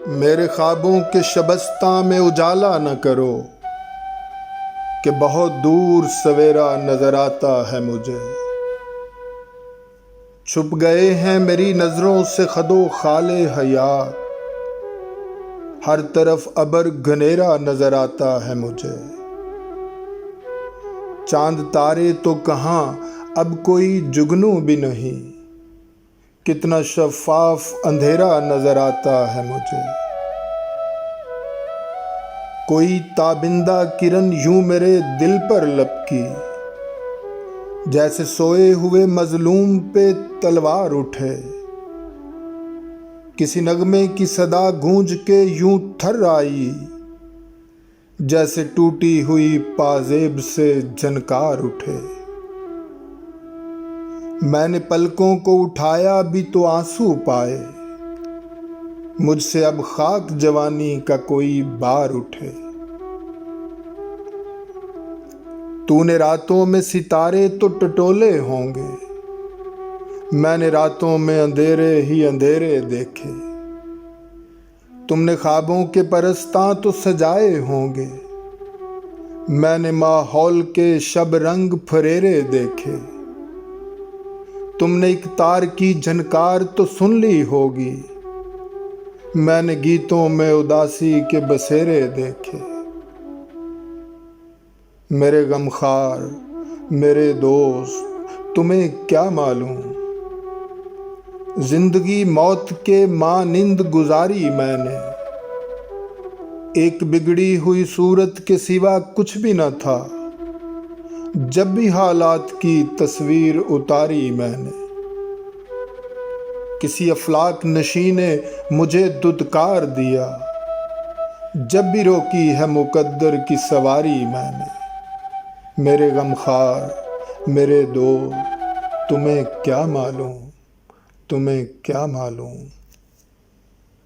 میرے خوابوں کے شبستاں میں اجالا نہ کرو کہ بہت دور سویرا نظر آتا ہے مجھے۔ چھپ گئے ہیں میری نظروں سے خد و خال حیات، ہر طرف ابر گھنیرا نظر آتا ہے مجھے۔ چاند تارے تو کہاں اب کوئی جگنو بھی نہیں، کتنا شفاف اندھیرا نظر آتا ہے مجھے۔ کوئی تابندہ کرن یوں میرے دل پر لپکی، جیسے سوئے ہوئے مظلوم پہ تلوار اٹھے۔ کسی نغمے کی صدا گونج کے یوں تھر آئی، جیسے ٹوٹی ہوئی پازیب سے جھنکار اٹھے۔ میں نے پلکوں کو اٹھایا بھی تو آنسو پائے، مجھ سے اب خاک جوانی کا کوئی بار اٹھے۔ تو نے راتوں میں ستارے تو ٹٹولے ہوں گے، میں نے راتوں میں اندھیرے ہی اندھیرے دیکھے۔ تم نے خوابوں کے پرستاں تو سجائے ہوں گے، میں نے ماحول کے شب رنگ پھریرے دیکھے۔ تم نے ایک تار کی جھنکار تو سن لی ہوگی، میں نے گیتوں میں اداسی کے بسیرے دیکھے۔ میرے غمخوار میرے دوست تمہیں کیا معلوم، زندگی موت کے مانند گزاری میں نے۔ ایک بگڑی ہوئی صورت کے سوا کچھ بھی نہ تھا، جب بھی حالات کی تصویر اتاری میں نے۔ کسی افلاک نشیں نے مجھے دھتکار دیا، جب بھی روکی ہے مقدر کی سواری میں نے۔ میرے غمخوار میرے دوست تمہیں کیا معلوم، تمہیں کیا معلوم۔